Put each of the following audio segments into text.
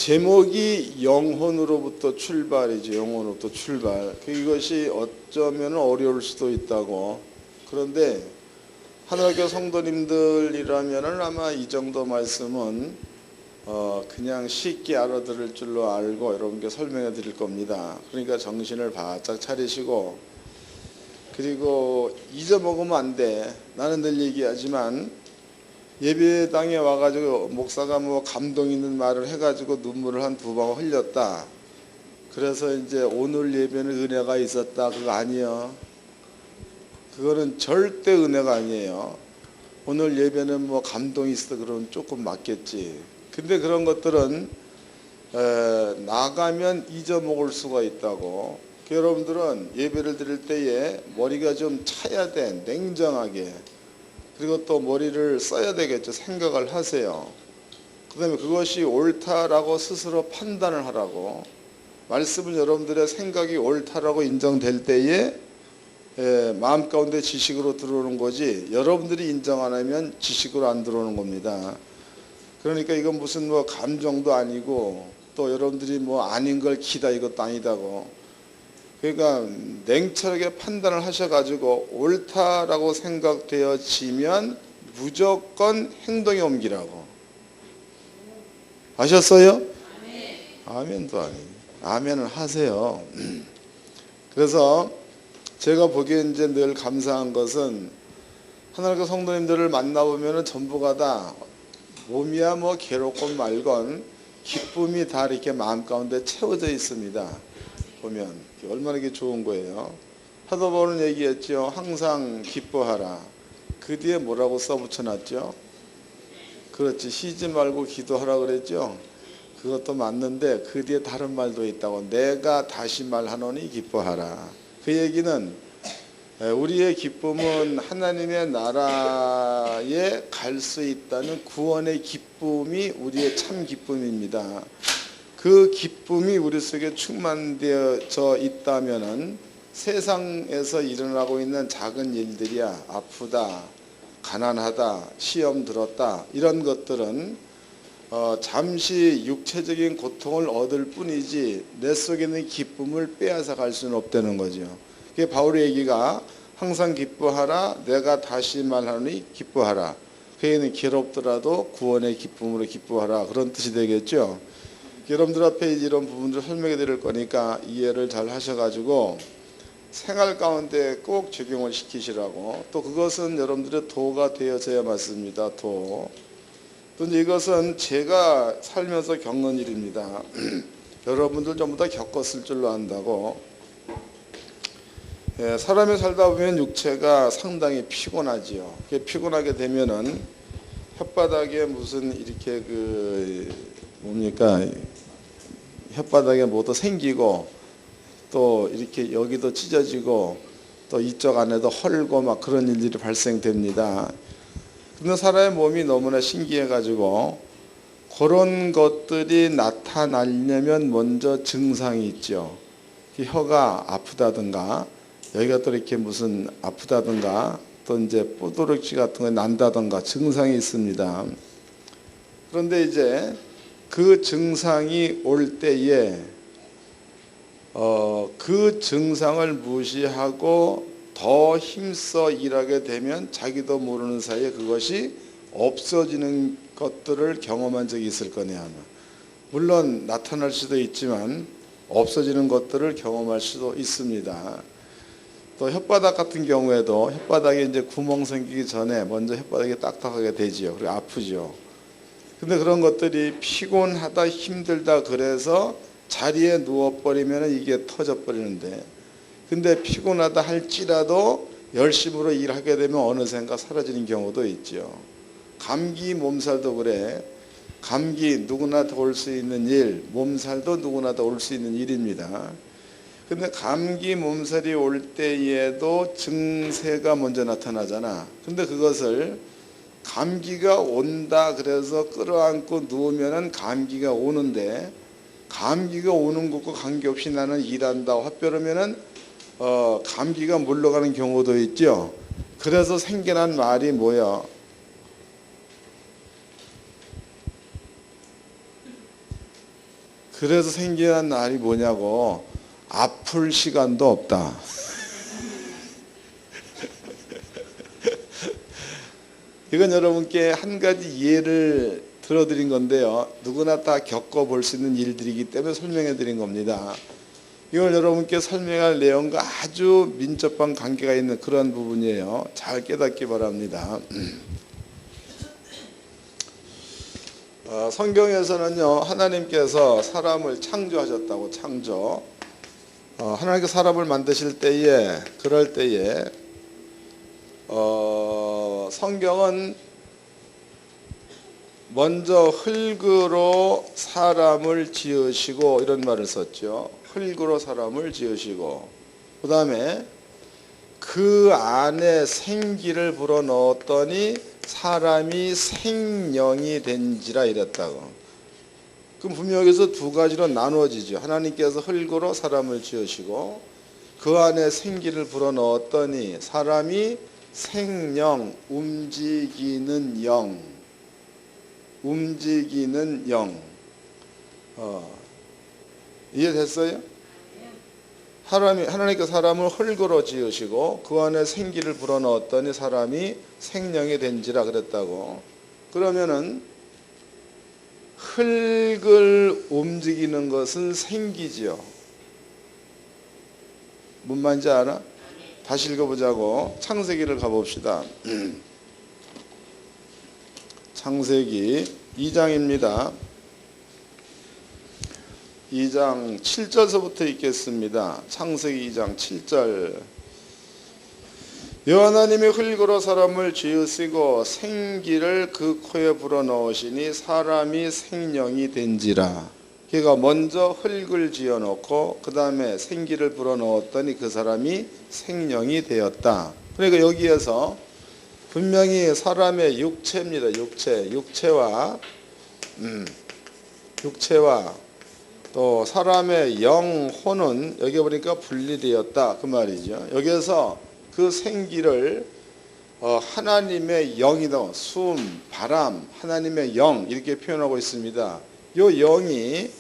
제목이 영혼으로부터 출발이죠. 영혼으로부터 출발. 이것이 어쩌면 어려울 수도 있다고. 그런데 하늘학교 성도님들이라면 아마 이 정도 말씀은 그냥 쉽게 알아들을 줄로 알고 여러분께 설명해 드릴 겁니다. 그러니까 정신을 바짝 차리시고, 그리고 잊어먹으면 안 돼. 나는 늘 얘기하지만 예배당에 와가지고 목사가 뭐 감동 있는 말을 해가지고 눈물을 한 두 방울 흘렸다. 그래서 이제 오늘 예배는 은혜가 있었다. 그거 아니에요. 그거는 절대 은혜가 아니에요. 오늘 예배는 뭐 감동이 있어 그러면 조금 맞겠지. 근데 그런 것들은 나가면 잊어먹을 수가 있다고. 여러분들은 예배를 드릴 때에 머리가 좀 차야 돼. 냉정하게. 그리고 또 머리를 써야 되겠죠. 생각을 하세요. 그 다음에 그것이 옳다라고 스스로 판단을 하라고. 말씀은 여러분들의 생각이 옳다라고 인정될 때에 마음 가운데 지식으로 들어오는 거지, 여러분들이 인정 안 하면 지식으로 안 들어오는 겁니다. 그러니까 이건 무슨 뭐 감정도 아니고 또 여러분들이 뭐 아닌 걸 기다 이것도 아니다고. 그러니까 냉철하게 판단을 하셔가지고 옳다라고 생각되어지면 무조건 행동에 옮기라고. 아셨어요? 아멘도 아니에요. 아멘을 하세요. 그래서 제가 보기엔 이제 늘 감사한 것은 하나님의 성도님들을 만나보면 전부가 다 몸이야 뭐 괴롭건 말건 기쁨이 다 이렇게 마음 가운데 채워져 있습니다. 보면 얼마나 이게 좋은 거예요. 하도 보는 얘기했죠. 항상 기뻐하라. 그 뒤에 뭐라고 써붙여놨죠? 그렇지, 쉬지 말고 기도하라 그랬죠. 그것도 맞는데 그 뒤에 다른 말도 있다고. 내가 다시 말하노니 기뻐하라. 그 얘기는 우리의 기쁨은 하나님의 나라에 갈 수 있다는 구원의 기쁨이 우리의 참 기쁨입니다. 그 기쁨이 우리 속에 충만되어져 있다면은 세상에서 일어나고 있는 작은 일들이야, 아프다, 가난하다, 시험 들었다, 이런 것들은 잠시 육체적인 고통을 얻을 뿐이지 내 속에 있는 기쁨을 빼앗아 갈 수는 없다는 거죠. 그게 바울의 얘기가 항상 기뻐하라, 내가 다시 말하노니 기뻐하라. 그 얘기는 괴롭더라도 구원의 기쁨으로 기뻐하라, 그런 뜻이 되겠죠. 여러분들 앞에 이런 부분들을 설명해 드릴 거니까 이해를 잘 하셔가지고 생활 가운데 꼭 적용을 시키시라고. 또 그것은 여러분들의 도가 되어져야 맞습니다. 도. 또 이것은 제가 살면서 겪는 일입니다. 여러분들 전부 다 겪었을 줄로 안다고. 사람이 살다 보면 육체가 상당히 피곤하지요. 피곤하게 되면은 혓바닥에 무슨 이렇게 뭡니까, 혓바닥에 뭐도 생기고 또 이렇게 여기도 찢어지고 또 이쪽 안에도 헐고 막 그런 일들이 발생됩니다. 근데 사람의 몸이 너무나 신기해 가지고 그런 것들이 나타나려면 먼저 증상이 있죠. 혀가 아프다든가 여기가 또 이렇게 무슨 아프다든가 또 이제 뽀드락지 같은 거 난다든가 증상이 있습니다. 그런데 이제 그 증상이 올 때에 그 증상을 무시하고 더 힘써 일하게 되면 자기도 모르는 사이에 그것이 없어지는 것들을 경험한 적이 있을 거네요. 아마. 물론 나타날 수도 있지만 없어지는 것들을 경험할 수도 있습니다. 또 혓바닥 같은 경우에도 혓바닥에 이제 구멍 생기기 전에 먼저 혓바닥이 딱딱하게 되지요. 그리고 아프죠. 근데 그런 것들이 피곤하다, 힘들다 그래서 자리에 누워버리면 이게 터져버리는데, 근데 피곤하다 할지라도 열심으로 일하게 되면 어느샌가 사라지는 경우도 있죠. 감기, 몸살도 그래. 감기 누구나 다 올 수 있는 일, 몸살도 누구나 다 올 수 있는 일입니다. 근데 감기, 몸살이 올 때에도 증세가 먼저 나타나잖아. 근데 그것을 감기가 온다 그래서 끌어안고 누우면은 감기가 오는데, 감기가 오는 것과 관계없이 나는 일한다고 헛벼르면은 감기가 물러가는 경우도 있죠. 그래서 생겨난 말이 뭐야? 그래서 생기는 날이 뭐냐고, 아플 시간도 없다. 이건 여러분께 한 가지 예를 들어드린 건데요. 누구나 다 겪어볼 수 있는 일들이기 때문에 설명해 드린 겁니다. 이걸 여러분께 설명할 내용과 아주 민첩한 관계가 있는 그런 부분이에요. 잘 깨닫기 바랍니다. 성경에서는요, 하나님께서 사람을 창조하셨다고, 창조. 하나님께서 사람을 만드실 때에, 그럴 때에 성경은 먼저 흙으로 사람을 지으시고, 이런 말을 썼죠. 흙으로 사람을 지으시고, 그 다음에 그 안에 생기를 불어넣었더니 사람이 생령이 된지라 이랬다고. 그럼 분명히 여기서 두 가지로 나누어지죠. 하나님께서 흙으로 사람을 지으시고 그 안에 생기를 불어넣었더니 사람이 생령, 움직이는 영, 움직이는 영. 이해됐어요? 하나님께서 사람을 흙으로 지으시고 그 안에 생기를 불어넣었더니 사람이 생령이 된지라 그랬다고. 그러면은 흙을 움직이는 것은 생기지요. 뭔 말인지 알아? 다시 읽어보자고. 창세기를 가봅시다. 창세기 2장입니다. 2장 7절서부터 읽겠습니다. 창세기 2장 7절. 여호와 하나님이 흙으로 사람을 지으시고 생기를 그 코에 불어넣으시니 사람이 생령이 된지라. 그가 먼저 흙을 지어놓고 그 다음에 생기를 불어넣었더니 그 사람이 생령이 되었다. 그러니까 여기에서 분명히 사람의 육체입니다. 육체와 또 사람의 영혼은 여기 보니까 분리되었다 그 말이죠. 여기에서 그 생기를 하나님의 영이다, 숨, 바람, 하나님의 영 이렇게 표현하고 있습니다. 이 영이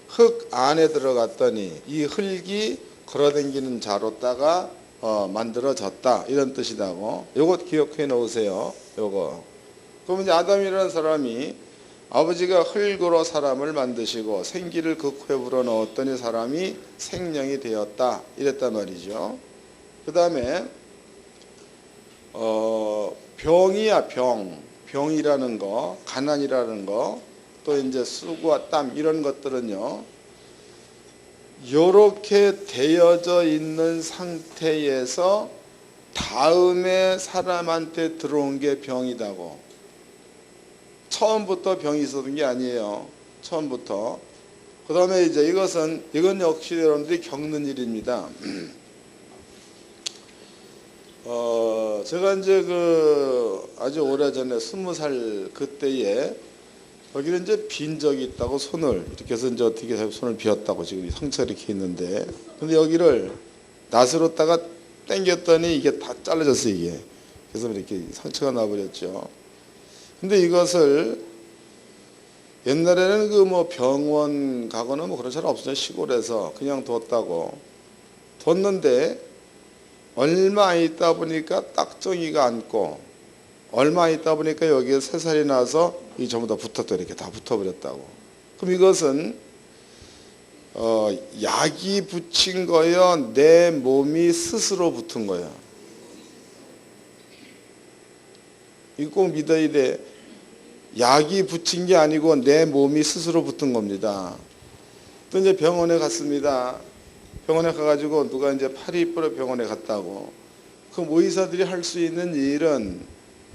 흙 안에 들어갔더니 이 흙이 걸어다니는 자로다가 만들어졌다 이런 뜻이다고. 요것 기억해 놓으세요. 요거. 그러면 이제 아담이라는 사람이 아버지가 흙으로 사람을 만드시고 생기를 그 코에 불어넣었더니 사람이 생령이 되었다 이랬단 말이죠. 그 다음에 병이야, 병이라는 거, 가난이라는 거, 또 이제 수고와 땀 이런 것들은요, 요렇게 되어져 있는 상태에서 다음에 사람한테 들어온 게 병이다고. 처음부터 병이 있었던 게 아니에요. 처음부터. 그 다음에 이제 이건 역시 여러분들이 겪는 일입니다. 제가 이제 아주 오래전에 20살 그때에 여기는 이제 빈 적이 있다고 손을 이렇게 해서 이제 어떻게 손을 비었다고 지금 상처가 이렇게 있는데, 근데 여기를 낫으로다가 당겼더니 이게 다 잘라졌어요, 이게. 그래서 이렇게 상처가 나버렸죠. 근데 이것을 옛날에는 병원 가거나 그런 사람 없었죠. 시골에서 그냥 뒀다고. 뒀는데 얼마 있다 보니까 딱정이가 앉고 얼마 있다 보니까 여기에 새살이 나서 이 전부 다 붙었다, 이렇게 다 붙어버렸다고. 그럼 이것은 약이 붙인 거예요? 내 몸이 스스로 붙은 거예요? 이거 꼭 믿어야 돼. 약이 붙인 게 아니고 내 몸이 스스로 붙은 겁니다. 또 이제 병원에 갔습니다. 병원에 가가지고 누가 이제 팔이 부러 병원에 갔다고. 그럼 의사들이 할 수 있는 일은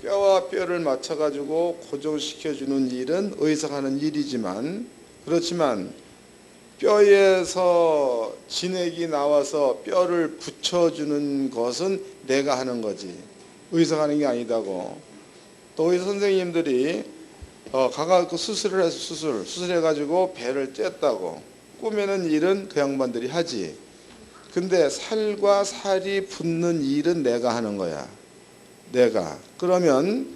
뼈와 뼈를 맞춰가지고 고정시켜주는 일은 의사가 하는 일이지만, 그렇지만 뼈에서 진액이 나와서 뼈를 붙여주는 것은 내가 하는 거지 의사가 하는 게 아니다고. 또 의사 선생님들이 가가지고 수술해가지고 배를 쬐다고. 꼬매는 일은 그 양반들이 하지. 근데 살과 살이 붙는 일은 내가 하는 거야. 내가. 그러면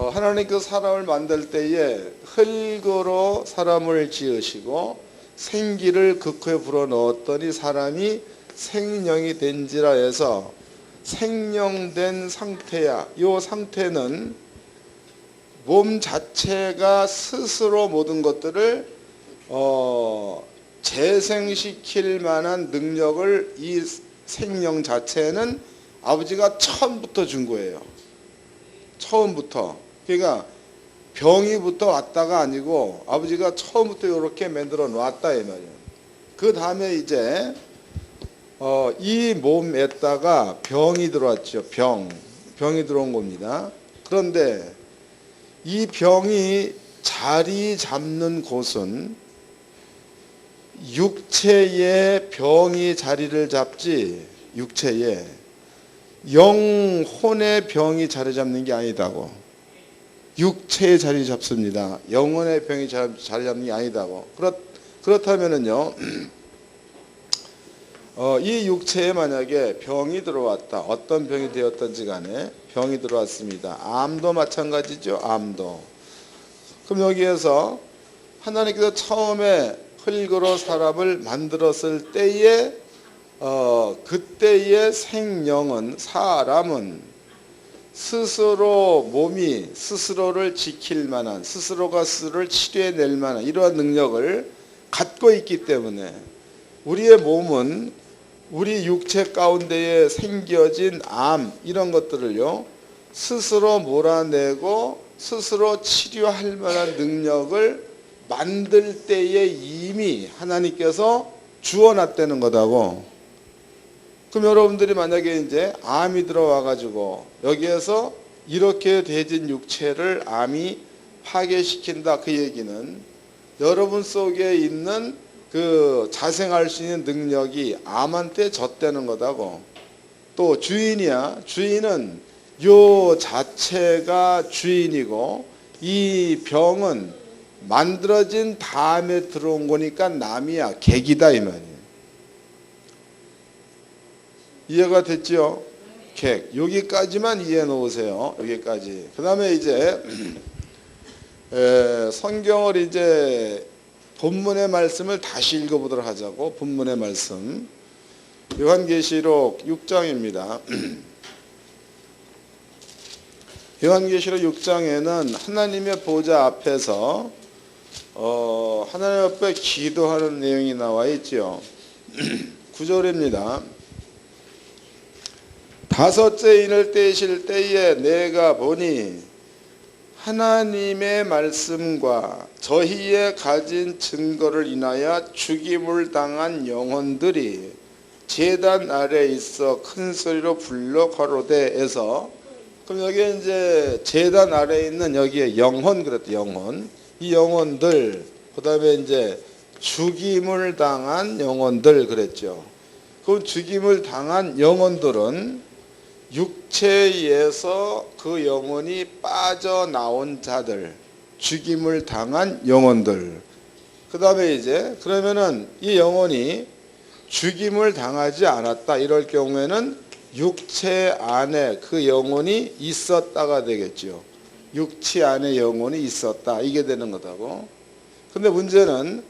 하나님께서 사람을 만들 때에 흙으로 사람을 지으시고 생기를 그 코에 불어넣었더니 사람이 생령이 된지라 해서 생령된 상태야. 이 상태는 몸 자체가 스스로 모든 것들을 재생시킬 만한 능력을 이 생령 자체는 아버지가 처음부터 준 거예요. 처음부터. 그러니까 병이부터 왔다가 아니고 아버지가 처음부터 이렇게 만들어 놨다 이 말이에요. 그 다음에 이제 이 몸에다가 병이 들어왔죠. 병이 들어온 겁니다. 그런데 이 병이 자리 잡는 곳은 육체에 병이 자리를 잡지, 육체에 영혼의 병이 자리 잡는 게 아니다고. 육체에 자리 잡습니다. 영혼의 병이 자리 잡는 게 아니다고. 그렇다면은요, 이 육체에 만약에 병이 들어왔다. 어떤 병이 되었던지 간에 병이 들어왔습니다. 암도 마찬가지죠. 암도. 그럼 여기에서 하나님께서 처음에 흙으로 사람을 만들었을 때에 그때의 생명은, 사람은 스스로 몸이 스스로를 지킬 만한, 스스로가 스스로를 치료해낼 만한 이러한 능력을 갖고 있기 때문에 우리의 몸은 우리 육체 가운데에 생겨진 암 이런 것들을요 스스로 몰아내고 스스로 치료할 만한 능력을 만들 때에 이미 하나님께서 주어놨다는 거다고. 그럼 여러분들이 만약에 이제 암이 들어와 가지고 여기에서 이렇게 돼진 육체를 암이 파괴시킨다, 그 얘기는 여러분 속에 있는 그 자생할 수 있는 능력이 암한테 졌다는 거다고. 또 주인이야. 주인은 요 자체가 주인이고 이 병은 만들어진 다음에 들어온 거니까 남이야, 객이다 이 말이에요. 이해가 됐죠? 객. 여기까지만 이해해 놓으세요. 여기까지. 그 다음에 이제 성경을 이제 본문의 말씀을 다시 읽어보도록 하자고. 본문의 말씀 요한계시록 6장입니다. 요한계시록 6장에는 하나님의 보좌 앞에서 하나님 앞에 기도하는 내용이 나와 있죠. 9절입니다. 다섯째 인을 떼실 때에 내가 보니 하나님의 말씀과 저희의 가진 증거를 인하여 죽임을 당한 영혼들이 제단 아래에 있어 큰 소리로 불러 가로되에서, 그럼 여기에 이제 제단 아래에 있는 여기에 영혼 그랬대. 영혼. 이 영혼들, 그 다음에 이제 죽임을 당한 영혼들 그랬죠. 그 죽임을 당한 영혼들은 육체에서 그 영혼이 빠져나온 자들, 죽임을 당한 영혼들. 그 다음에 이제 그러면은 이 영혼이 죽임을 당하지 않았다 이럴 경우에는 육체 안에 그 영혼이 있었다가 되겠죠. 육체 안에 영혼이 있었다 이게 되는 거다고. 근데 문제는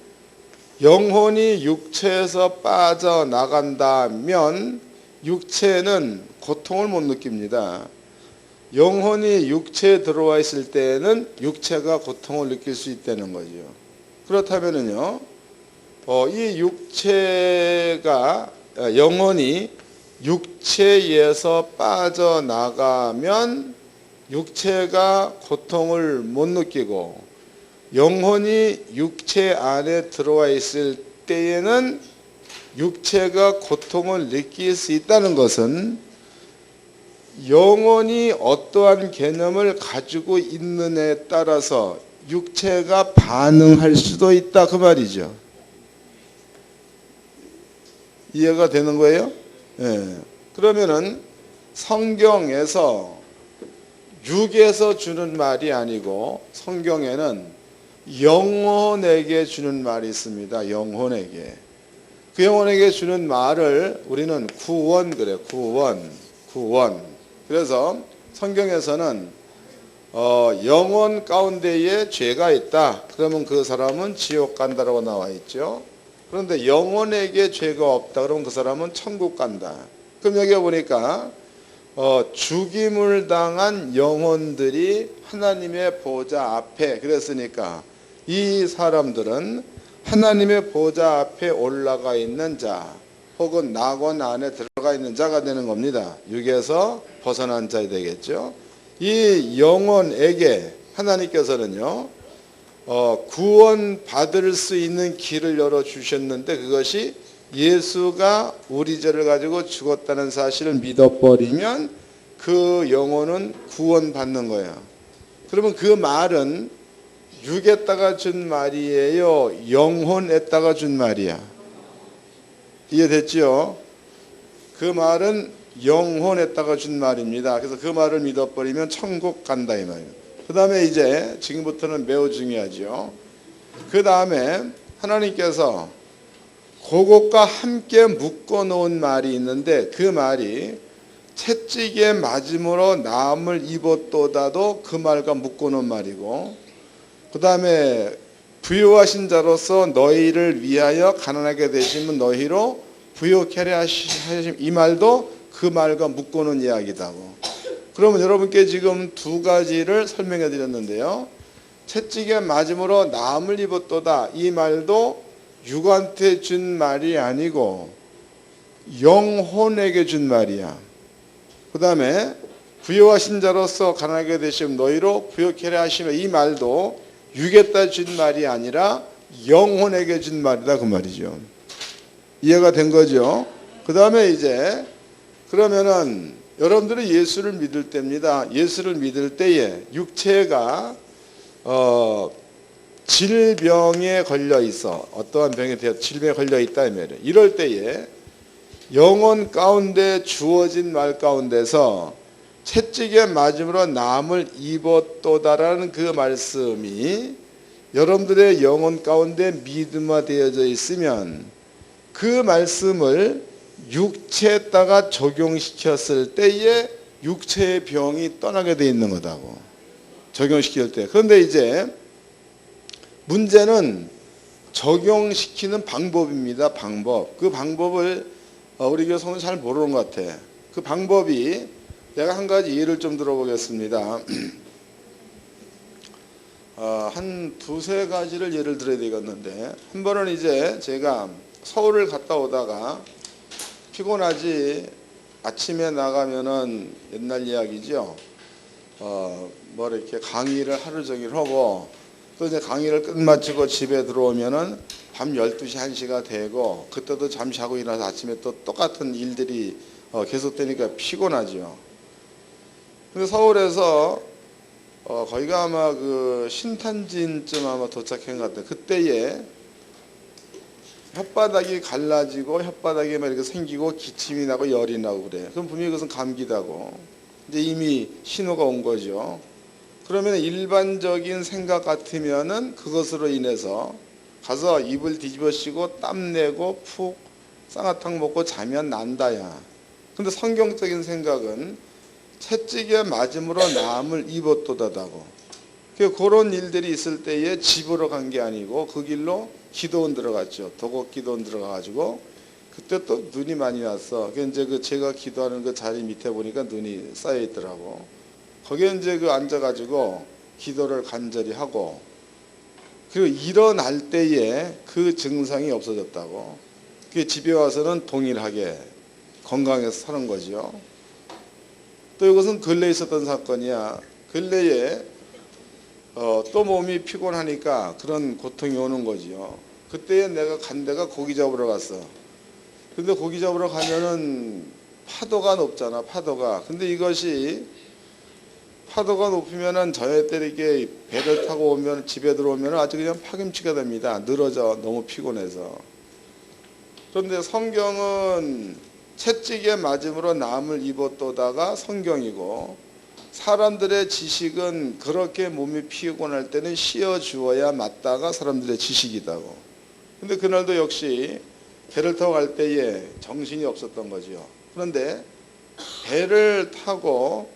영혼이 육체에서 빠져나간다면 육체는 고통을 못 느낍니다. 영혼이 육체에 들어와 있을 때에는 육체가 고통을 느낄 수 있다는 거죠. 그렇다면은요, 이 육체가, 영혼이 육체에서 빠져나가면 육체가 고통을 못 느끼고, 영혼이 육체 안에 들어와 있을 때에는 육체가 고통을 느낄 수 있다는 것은 영혼이 어떠한 개념을 가지고 있느냐에 따라서 육체가 반응할 수도 있다 그 말이죠. 이해가 되는 거예요? 예. 그러면은 성경에서 육에서 주는 말이 아니고 성경에는 영혼에게 주는 말이 있습니다. 영혼에게. 그 영혼에게 주는 말을 우리는 구원 그래. 구원. 그래서 성경에서는 영혼 가운데에 죄가 있다. 그러면 그 사람은 지옥 간다라고 나와 있죠. 그런데 영혼에게 죄가 없다. 그러면 그 사람은 천국 간다. 그럼 여기 보니까 죽임을 당한 영혼들이 하나님의 보좌 앞에, 그랬으니까 이 사람들은 하나님의 보좌 앞에 올라가 있는 자, 혹은 낙원 안에 들어가 있는 자가 되는 겁니다. 육에서 벗어난 자 되겠죠. 이 영혼에게 하나님께서는요, 구원 받을 수 있는 길을 열어 주셨는데, 그것이 예수가 우리 죄를 가지고 죽었다는 사실을 믿어버리면 그 영혼은 구원 받는 거예요. 그러면 그 말은 육에다가 준 말이에요, 영혼에다가 준 말이야? 이해됐죠? 그 말은 영혼에다가 준 말입니다. 그래서 그 말을 믿어버리면 천국 간다 이 말이에요. 그 다음에 이제 지금부터는 매우 중요하죠. 그 다음에 하나님께서 그것과 함께 묶어 놓은 말이 있는데, 그 말이 채찍에 맞음으로 나음을 입었도다도 그 말과 묶어 놓은 말이고, 그 다음에 부요하신 자로서 너희를 위하여 가난하게 되시면 너희로 부요케 하심, 이 말도 그 말과 묶어놓은 이야기다고. 그러면 여러분께 지금 두 가지를 설명해 드렸는데요. 채찍에 맞음으로 나음을 입었도다, 이 말도 육한테 준 말이 아니고 영혼에게 준 말이야. 그 다음에 부요하신 자로서 가난하게 되시면 너희로 부요케 하시면, 이 말도 육에다 준 말이 아니라 영혼에게 준 말이다 그 말이죠. 이해가 된 거죠? 그 다음에 이제 그러면은 여러분들이 예수를 믿을 때입니다. 예수를 믿을 때에 육체가 질병에 걸려 있어, 어떠한 병에 대해 질병에 걸려 있다 이 말이에요. 이럴 때에 영혼 가운데 주어진 말 가운데서 채찍에 맞음으로 나음을 입었도다라는 그 말씀이 여러분들의 영혼 가운데 믿음화되어져 있으면, 그 말씀을 육체에다가 적용시켰을 때에 육체의 병이 떠나게 돼 있는 거다고, 적용시킬 때. 그런데 이제 문제는 적용시키는 방법입니다. 방법. 그 방법을 우리 교회 성도는 잘 모르는 것 같아. 그 방법이, 내가 한 가지 예를 좀 들어보겠습니다. 한 두세 가지를 예를 들어야 되겠는데, 한 번은 이제 제가 서울을 갔다 오다가 피곤하지, 아침에 나가면은 옛날 이야기죠. 뭐 이렇게 강의를 하루 종일 하고, 또 이제 강의를 끝마치고 집에 들어오면은 밤 12시, 1시가 되고, 그때도 잠 자고 일어나서 아침에 또 똑같은 일들이 계속되니까 피곤하죠. 근데 서울에서 거기가 아마 그 신탄진쯤 아마 도착한 것 같아요. 그때에 혓바닥이 갈라지고 혓바닥에 막 이렇게 생기고 기침이 나고 열이 나고 그래. 그럼 분명히 그것은 감기다고. 이제 이미 신호가 온 거죠. 그러면 일반적인 생각 같으면은 그것으로 인해서 가서 이불 뒤집어 씌고 땀 내고 푹 쌍화탕 먹고 자면 난다야. 근데 성경적인 생각은 채찍에 맞음으로 나음을 입었도다다고. 그런 일들이 있을 때에 집으로 간 게 아니고 그 길로 기도원 들어갔죠. 도곡 기도원 들어가가지고 그때 또 눈이 많이 왔어. 이제 제가 기도하는 그 자리 밑에 보니까 눈이 쌓여 있더라고. 거기에 이제 앉아가지고 기도를 간절히 하고, 그리고 일어날 때에 그 증상이 없어졌다고. 그 집에 와서는 동일하게 건강해서 사는 거죠. 또 이것은 근래에 있었던 사건이야. 근래에 또 몸이 피곤하니까 그런 고통이 오는 거지요. 그때에 내가 간 데가 고기 잡으러 갔어. 근데 고기 잡으러 가면은 파도가 높잖아, 파도가. 근데 이것이 파도가 높으면은 저녁 때 이렇게 배를 타고 오면 집에 들어오면 아주 그냥 파김치가 됩니다. 늘어져, 너무 피곤해서. 그런데 성경은 채찍에 맞음으로 나음을 입었도다가 성경이고, 사람들의 지식은 그렇게 몸이 피곤할 때는 씌어 주어야 맞다가 사람들의 지식이다고. 근데 그날도 역시 배를 타고 갈 때에 정신이 없었던 거죠. 그런데 배를 타고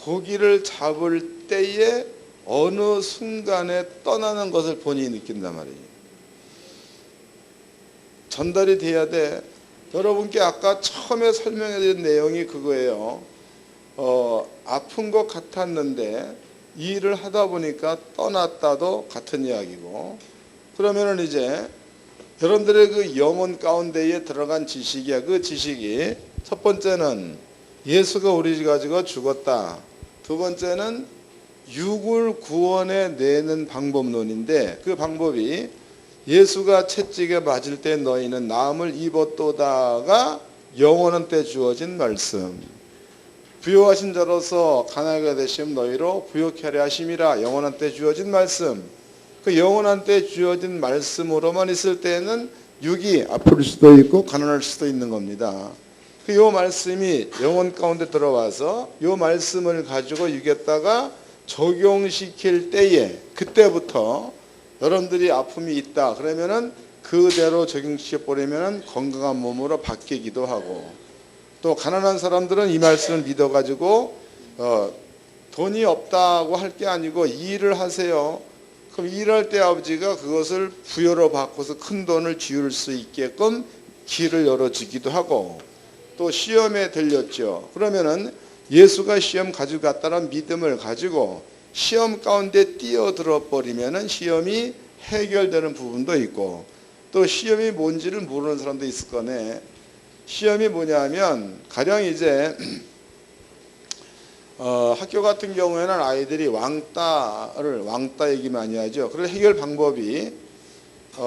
고기를 잡을 때에 어느 순간에 떠나는 것을 본인이 느낀단 말이에요. 전달이 돼야 돼. 여러분께 아까 처음에 설명해드린 내용이 그거예요. 아픈 것 같았는데 이 일을 하다 보니까 떠났다도 같은 이야기고, 그러면은 이제 여러분들의 그 영혼 가운데에 들어간 지식이야. 그 지식이 첫 번째는 예수가 우리 가지고 죽었다. 두 번째는 육을 구원해 내는 방법론인데, 그 방법이 예수가 채찍에 맞을 때 너희는 나음을 입었도다가 영원한 때 주어진 말씀. 부요하신 자로서 가난하게 되심 너희로 부요케 하려 하심이라. 영원한 때 주어진 말씀. 그 영원한 때 주어진 말씀으로만 있을 때에는 육이 아플 수도 있고 가난할 수도 있는 겁니다. 그 요 말씀이 영혼 가운데 들어와서 요 말씀을 가지고 육에다가 적용시킬 때에, 그때부터 여러분들이 아픔이 있다 그러면은 그대로 적용시켜 버리면은 건강한 몸으로 바뀌기도 하고, 또 가난한 사람들은 이 말씀을 믿어 가지고 돈이 없다고 할 게 아니고 일을 하세요. 그럼 일할 때 아버지가 그것을 부여로 바꿔서 큰 돈을 지을 수 있게끔 길을 열어주기도 하고, 또 시험에 들렸죠. 그러면은 예수가 시험 가지고 갔다는 믿음을 가지고 시험 가운데 뛰어들어 버리면은 시험이 해결되는 부분도 있고, 또 시험이 뭔지를 모르는 사람도 있을 거네. 시험이 뭐냐면 가령 이제 학교 같은 경우에는 아이들이 왕따 얘기 많이 하죠. 그래서 해결 방법이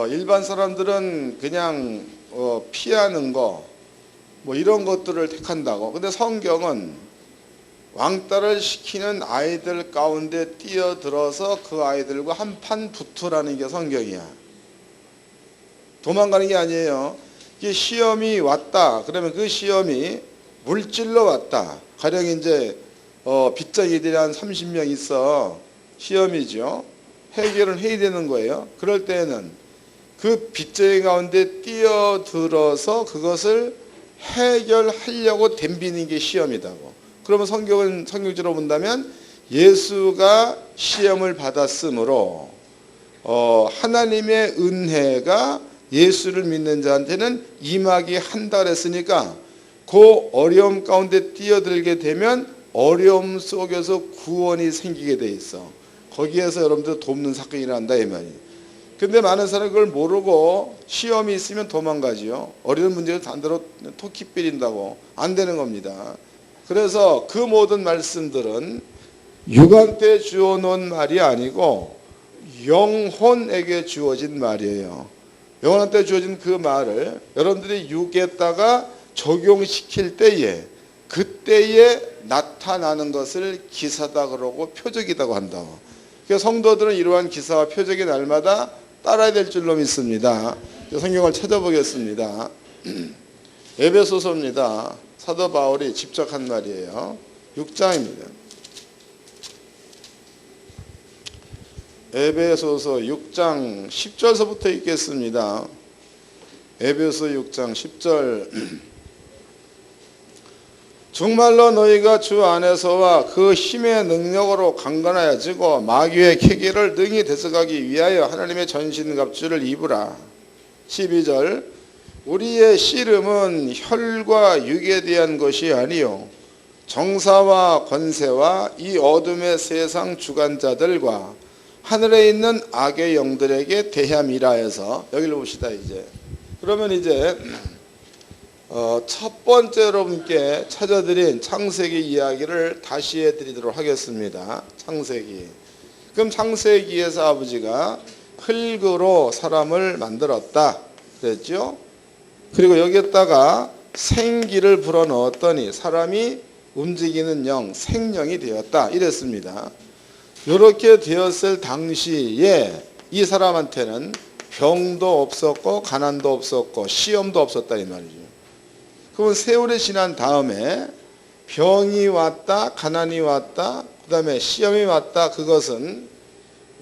일반 사람들은 그냥 피하는 거 뭐 이런 것들을 택한다고. 근데 성경은 왕따를 시키는 아이들 가운데 뛰어들어서 그 아이들과 한판 붙으라는 게 성경이야. 도망가는 게 아니에요. 이게 시험이 왔다 그러면 그 시험이 물질로 왔다. 가령 이제 빚쟁이들이 한 30명 있어. 시험이죠. 해결을 해야 되는 거예요. 그럴 때는 그 빚쟁이 가운데 뛰어들어서 그것을 해결하려고 덤비는 게 시험이다고. 그러면 성경적으로 본다면 예수가 시험을 받았으므로 하나님의 은혜가 예수를 믿는 자한테는 임하게 한다 그랬으니까, 그 어려움 가운데 뛰어들게 되면 어려움 속에서 구원이 생기게 돼 있어. 거기에서 여러분들 돕는 사건이 일어난다 이 말이에요. 근데 많은 사람이 그걸 모르고 시험이 있으면 도망가지요. 어려운 문제를 단대로 토끼 삐린다고 안 되는 겁니다. 그래서 그 모든 말씀들은 육한테 주어놓은 말이 아니고 영혼에게 주어진 말이에요. 영혼한테 주어진 그 말을 여러분들이 육에다가 적용시킬 때에, 그때에 나타나는 것을 기사다 그러고 표적이라고 한다고. 그래서 성도들은 이러한 기사와 표적이 날마다 따라야 될 줄로 믿습니다. 성경을 찾아보겠습니다. 에베소서입니다. 사도 바울이 직접 한 말이에요. 6장입니다. 에베소서 6장 10절서부터 읽겠습니다. 에베소 6장 10절. 정말로 너희가 주 안에서와 그 힘의 능력으로 강건하여지고 마귀의 계계를 능히 대적하기 위하여 하나님의 전신갑주를 입으라. 12절. 우리의 씨름은 혈과 육에 대한 것이 아니요 정사와 권세와 이 어둠의 세상 주관자들과 하늘에 있는 악의 영들에게 대함이라 해서 여기를 봅시다. 이제 그러면 이제 첫 번째 여러분께 찾아드린 창세기 이야기를 다시 해드리도록 하겠습니다. 창세기. 그럼 창세기에서 아버지가 흙으로 사람을 만들었다 그랬죠. 그리고 여기에다가 생기를 불어넣었더니 사람이 움직이는 영, 생명이 되었다 이랬습니다. 이렇게 되었을 당시에 이 사람한테는 병도 없었고 가난도 없었고 시험도 없었다 이 말이죠. 그러면 세월이 지난 다음에 병이 왔다, 가난이 왔다, 그 다음에 시험이 왔다. 그것은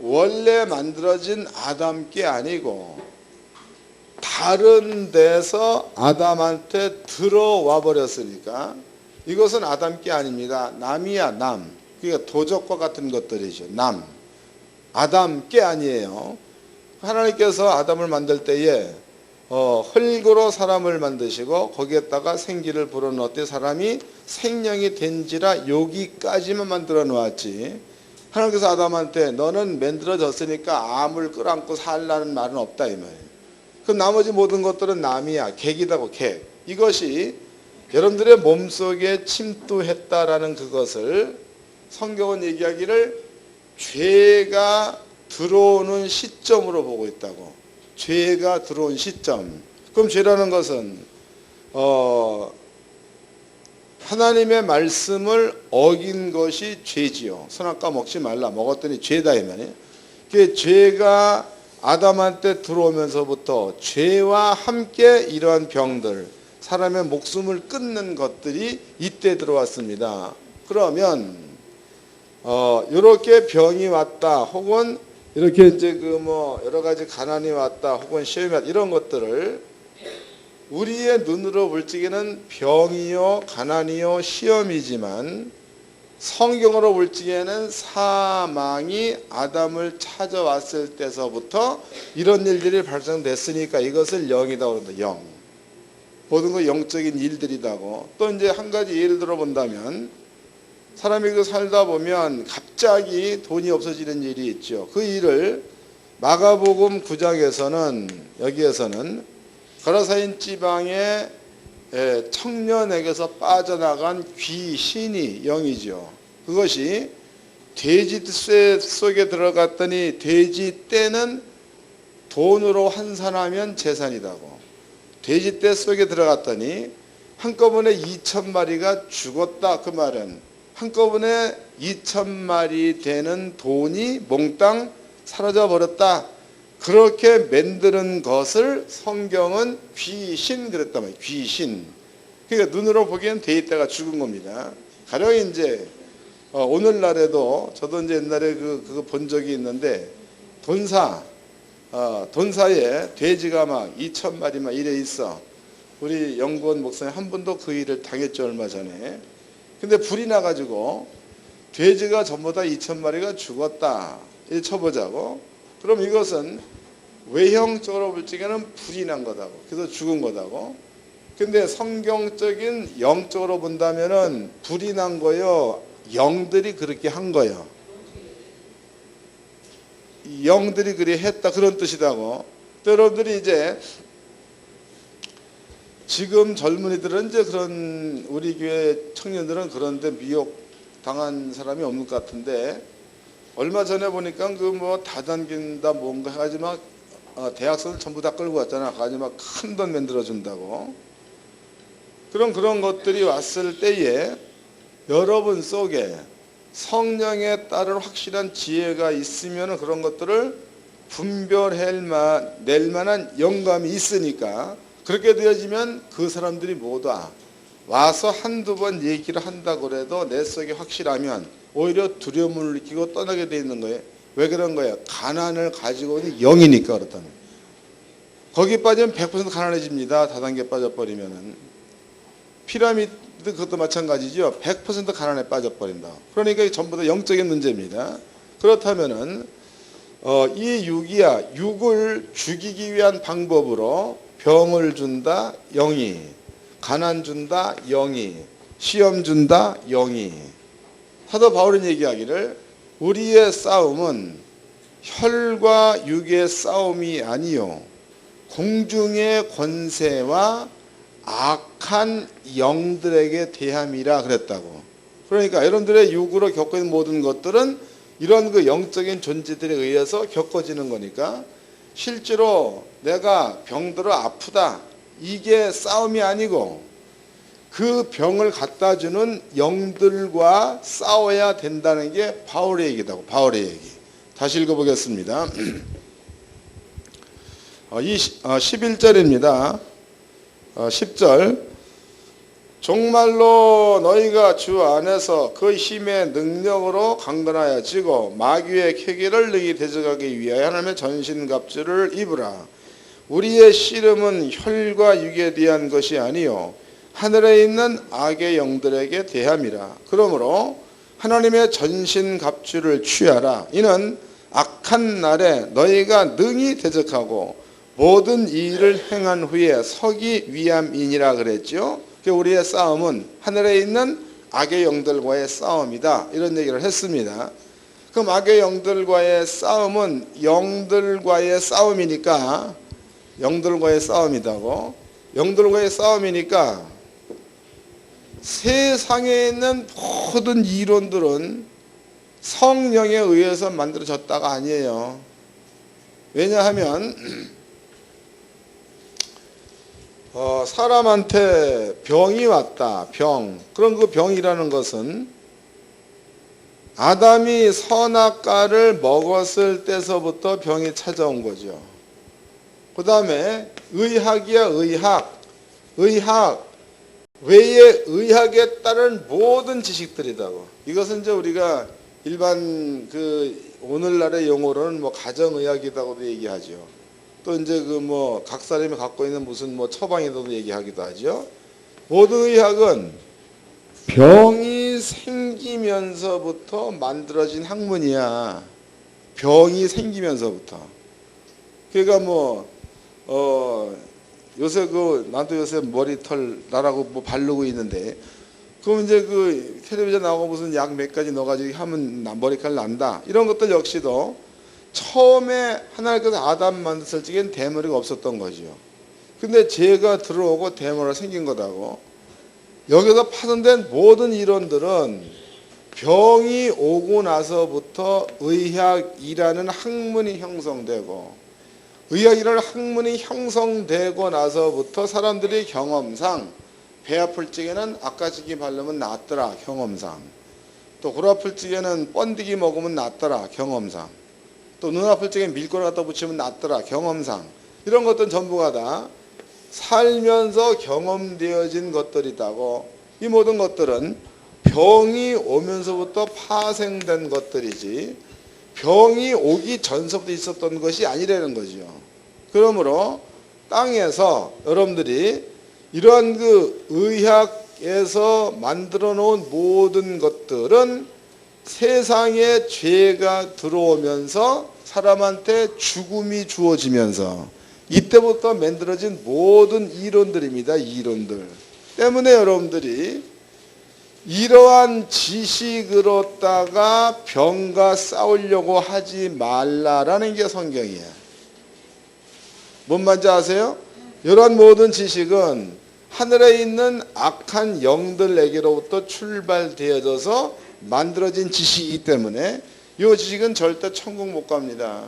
원래 만들어진 아담께 아니고 다른 데서 아담한테 들어와 버렸으니까 이것은 아담께 아닙니다. 남이야 남. 그러니까 도적과 같은 것들이죠. 남, 아담, 깨 아니에요. 하나님께서 아담을 만들 때에 흙으로 사람을 만드시고 거기에다가 생기를 불어넣을 사람이 생명이 된지라 여기까지만 만들어 놓았지. 하나님께서 아담한테 너는 만들어졌으니까 암을 끌어안고 살라는 말은 없다 이 말이에요. 그 나머지 모든 것들은 남이야. 객이다고 객. 이것이 여러분들의 몸속에 침투했다라는 그것을 성경은 얘기하기를 죄가 들어오는 시점으로 보고 있다고. 죄가 들어온 시점. 그럼 죄라는 것은 하나님의 말씀을 어긴 것이 죄지요. 선악과 먹지 말라. 먹었더니 죄다 이 말이에요. 그 죄가 아담한테 들어오면서부터 죄와 함께 이러한 병들, 사람의 목숨을 끊는 것들이 이때 들어왔습니다. 그러면 이렇게 병이 왔다, 혹은 이렇게 이제 여러 가지 가난이 왔다, 혹은 시험이 왔다, 이런 것들을 우리의 눈으로 볼 적에는 병이요, 가난이요, 시험이지만 성경으로 볼 적에는 사망이 아담을 찾아왔을 때서부터 이런 일들이 발생됐으니까 이것을 영이라고 그런다. 영. 모든 거 영적인 일들이다고. 또 이제 한 가지 예를 들어 본다면 사람이 살다 보면 갑자기 돈이 없어지는 일이 있죠. 그 일을 마가복음 9장에서는 여기에서는 거라사인 지방의 청년에게서 빠져나간 귀신이 영이죠. 그것이 돼지떼 속에 들어갔더니 돼지떼는 돈으로 환산하면 재산이라고. 돼지떼 속에 들어갔더니 한꺼번에 2,000마리가 죽었다. 그 말은 한꺼번에 2,000마리 되는 돈이 몽땅 사라져 버렸다. 그렇게 만드는 것을 성경은 귀신 그랬단 말이에요. 귀신. 그러니까 눈으로 보기엔 돼지떼가 죽은 겁니다. 가령 이제 오늘날에도 저도 이제 옛날에 그거 본 적이 있는데 돈사에 돼지가 막 2,000마리만 이래 있어. 우리 연구원 목사님 한 분도 그 일을 당했죠, 얼마 전에. 근데 불이 나가지고 돼지가 전부 다 2,000마리가 죽었다. 이렇게 쳐보자고. 그럼 이것은 외형적으로 볼 적에는 불이 난 거다고. 그래서 죽은 거다고. 근데 성경적인 영적으로 본다면은 불이 난 거요. 영들이 그렇게 한 거예요. 영들이 그리 했다 그런 뜻이다고. 또 여러분들이 이제 지금 젊은이들은 이제 그런 우리 교회 청년들은 그런데 미혹 당한 사람이 없는 것 같은데 얼마 전에 보니까 다단긴다 뭔가 해가지고 막 대학생들 전부 다 끌고 왔잖아. 가지고 막 큰 돈 만들어 준다고. 그런 것들이 왔을 때에 여러분 속에 성령에 따른 확실한 지혜가 있으면 그런 것들을 분별낼 만한 영감이 있으니까 그렇게 되어지면 그 사람들이 모두 와서 한두 번 얘기를 한다고 해도 내 속에 확실하면 오히려 두려움을 느끼고 떠나게 돼 있는 거예요. 왜 그런 거예요? 가난을 가지고 있는 영이니까 그렇다는 거예요. 거기 빠지면 100% 가난해집니다. 다단계 빠져버리면은. 피라미드 그것도 마찬가지죠. 100% 가난에 빠져버린다. 그러니까 전부 다 영적인 문제입니다. 그렇다면은 이 육이야. 육을 죽이기 위한 방법으로 병을 준다. 영이. 가난 준다. 영이. 시험 준다. 영이. 사도 바울은 얘기하기를 우리의 싸움은 혈과 육의 싸움이 아니요 공중의 권세와 악한 영들에게 대함이라 그랬다고. 그러니까 여러분들의 육으로 겪고 있는 모든 것들은 이런 그 영적인 존재들에 의해서 겪어지는 거니까 실제로 내가 병들어 아프다 이게 싸움이 아니고 그 병을 갖다 주는 영들과 싸워야 된다는 게 바울의 얘기다고. 바울의 얘기. 다시 읽어보겠습니다. 11절입니다. 10절 정말로 너희가 주 안에서 그 힘의 능력으로 강건하여지고 마귀의 계계를 능히 대적하기 위하여 하나님의 전신갑주를 입으라. 우리의 씨름은 혈과 육에 대한 것이 아니요 하늘에 있는 악의 영들에게 대함이라. 그러므로 하나님의 전신갑주를 취하라. 이는 악한 날에 너희가 능히 대적하고 모든 일을 행한 후에 서기 위함이니라 그랬죠. 우리의 싸움은 하늘에 있는 악의 영들과의 싸움이다, 이런 얘기를 했습니다. 그럼 악의 영들과의 싸움은 영들과의 싸움이니까, 영들과의 싸움이다고, 영들과의 싸움이니까 세상에 있는 모든 이론들은 성령에 의해서 만들어졌다가 아니에요. 왜냐하면 사람한테 병이 왔다, 병. 그럼 그 병이라는 것은 아담이 선악과를 먹었을 때서부터 병이 찾아온 거죠. 그 다음에 의학이야, 의학 외에 의학에 따른 모든 지식들이다고. 이것은 이제 우리가 일반 오늘날의 용어로는 가정의학이라고도 얘기하죠. 또 이제 각 사람이 갖고 있는 무슨 처방이라도 얘기하기도 하죠. 모든 의학은 병이 생기면서부터 만들어진 학문이야. 병이 생기면서부터. 그러니까 요새 나도 요새 머리털 나라고 바르고 있는데, 그럼 이제 텔레비전 나오고 무슨 약 몇 가지 넣어가지고 하면 머리칼 난다. 이런 것들 역시도 처음에 하나님께서 아담 만드실 적엔 대머리가 없었던 거죠. 근데 죄가 들어오고 대머리가 생긴 거다고. 여기서 파손된 모든 이론들은 병이 오고 나서부터 의학이라는 학문이 형성되고, 의학이라는 학문이 형성되고 나서부터 사람들이 경험상 배 아플 적에는 아까지기 바르면 낫더라, 경험상. 또 골 아플 적에는 번디기 먹으면 낫더라, 경험상. 또 눈 아플 적에 밀가루 갖다 붙이면 낫더라, 경험상. 이런 것들은 전부가 다 살면서 경험되어진 것들이다고. 이 모든 것들은 병이 오면서부터 파생된 것들이지 병이 오기 전서부터 있었던 것이 아니라는 거죠. 그러므로 땅에서 여러분들이 이러한 의학에서 만들어 놓은 모든 것들은 세상에 죄가 들어오면서 사람한테 죽음이 주어지면서 이때부터 만들어진 모든 이론들입니다. 이론들 때문에 여러분들이 이러한 지식으로다가 병과 싸우려고 하지 말라라는 게 성경이에요. 뭔 말인지 아세요? 이러한 모든 지식은 하늘에 있는 악한 영들에게로부터 출발되어져서 만들어진 지식이기 때문에 이 지식은 절대 천국 못 갑니다.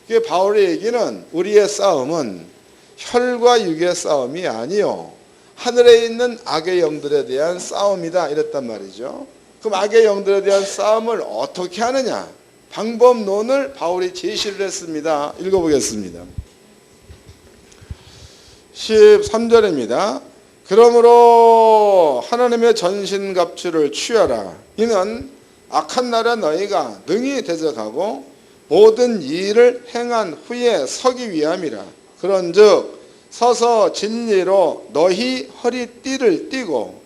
그게 바울의 얘기는 우리의 싸움은 혈과 육의 싸움이 아니요 하늘에 있는 악의 영들에 대한 싸움이다, 이랬단 말이죠. 그럼 악의 영들에 대한 싸움을 어떻게 하느냐, 방법론을 바울이 제시를 했습니다. 읽어보겠습니다. 13절입니다. 그러므로 하나님의 전신갑주를 취하라. 이는 악한 날에 너희가 능히 대적하고 모든 일을 행한 후에 서기 위함이라. 그런즉 서서 진리로 너희 허리띠를 띠고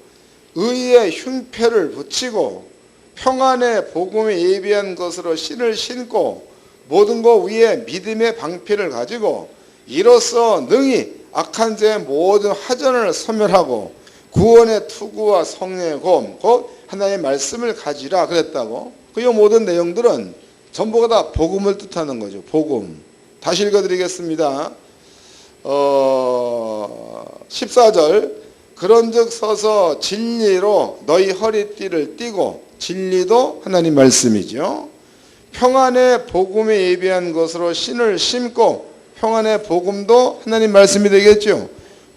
의의 흉패를 붙이고 평안의 복음에 예비한 것으로 신을 신고 모든 것 위에 믿음의 방패를 가지고 이로써 능히 악한 자의 모든 화전을 소멸하고 구원의 투구와 성령의 검 곧 하나님의 말씀을 가지라 그랬다고. 그 모든 내용들은 전부가 다 복음을 뜻하는 거죠. 복음. 다시 읽어드리겠습니다. 14절 그런즉 서서 진리로 너희 허리띠를 띠고, 진리도 하나님 말씀이죠. 평안의 복음에 예비한 것으로 신을 신고, 평안의 복음도 하나님 말씀이 되겠죠.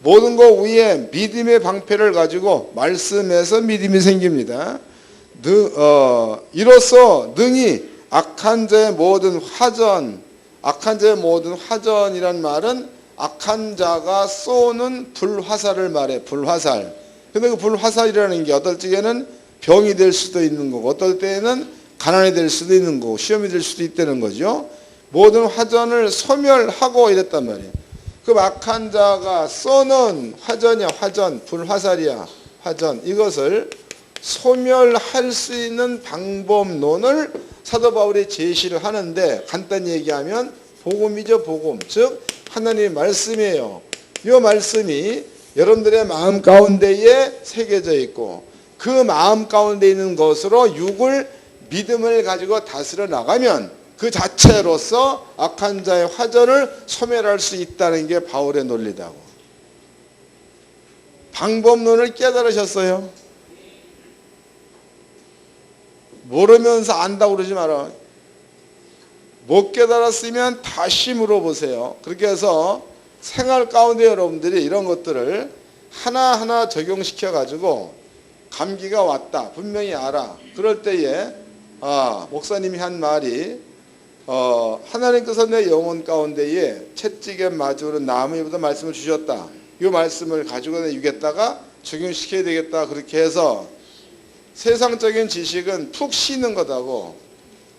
모든 것 위에 믿음의 방패를 가지고 말씀에서 믿음이 생깁니다. 이로써 능히 악한 자의 모든 화전, 악한 자의 모든 화전이란 말은 악한 자가 쏘는 불화살을 말해. 불화살. 근데 그 불화살이라는 게 어떨 적에는 병이 될 수도 있는 거고 어떨 때에는 가난이 될 수도 있는 거고 시험이 될 수도 있다는 거죠. 모든 화전을 소멸하고 이랬단 말이에요. 그 악한 자가 쏘는 화전이야, 화전. 불화살이야, 화전. 이것을 소멸할 수 있는 방법론을 사도 바울이 제시를 하는데, 간단히 얘기하면 복음이죠. 복음, 즉 하나님의 말씀이에요. 이 말씀이 여러분들의 마음 가운데에 새겨져 있고, 그 마음 가운데 있는 것으로 육을, 믿음을 가지고 다스려 나가면 그 자체로서 악한 자의 화전을 소멸할 수 있다는 게 바울의 논리다고. 방법론을 깨달으셨어요? 모르면서 안다고 그러지 마라. 못 깨달았으면 다시 물어보세요. 그렇게 해서 생활 가운데 여러분들이 이런 것들을 하나하나 적용시켜 가지고, 감기가 왔다 분명히 알아. 그럴 때에 목사님이 한 말이 하나님께서 내 영혼 가운데에 채찍에 마주는 나무보다 말씀을 주셨다. 이 말씀을 가지고 내 육에다가 적용시켜야 되겠다. 그렇게 해서 세상적인 지식은 푹 쉬는 거다고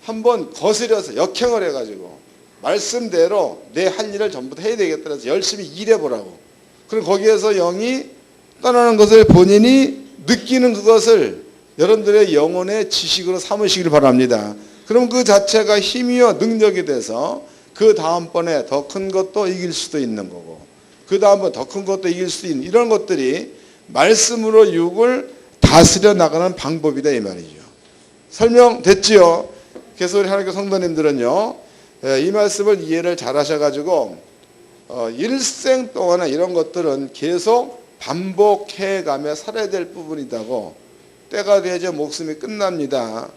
한번 거스려서 역행을 해가지고 말씀대로 내 할 일을 전부 다 해야 되겠다 해서 열심히 일해보라고. 그럼 거기에서 영이 떠나는 것을 본인이 느끼는 그것을 여러분들의 영혼의 지식으로 삼으시길 바랍니다. 그럼 그 자체가 힘이요 능력이 돼서 그 다음번에 더 큰 것도 이길 수도 있는 거고, 그 다음번 더 큰 것도 이길 수도 있는, 이런 것들이 말씀으로 육을 다스려 나가는 방법이다 이 말이죠. 설명됐지요? 그래서 우리 하나님께 성도님들은요, 이 말씀을 이해를 잘 하셔가지고 일생 동안에 이런 것들은 계속 반복해가며 살아야 될 부분이다고. 때가 되자 목숨이 끝납니다.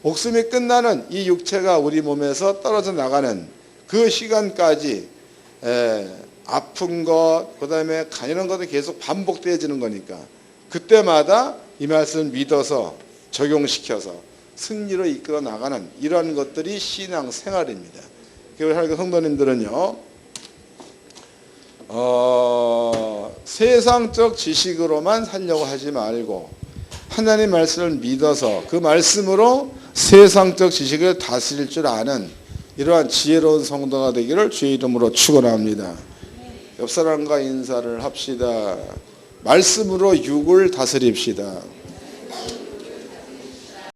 목숨이 끝나는 이 육체가 우리 몸에서 떨어져 나가는 그 시간까지 아픈 것, 그 다음에 이런 것도 계속 반복되어지는 거니까 그때마다 이 말씀을 믿어서 적용시켜서 승리로 이끌어 나가는 이러한 것들이 신앙 생활입니다. 그래서 하나님 성도님들은요, 세상적 지식으로만 살려고 하지 말고 하나님 말씀을 믿어서 그 말씀으로 세상적 지식을 다스릴 줄 아는 이러한 지혜로운 성도가 되기를 주의 이름으로 축원합니다. 옆 사람과 인사를 합시다. 말씀으로 육을 다스립시다.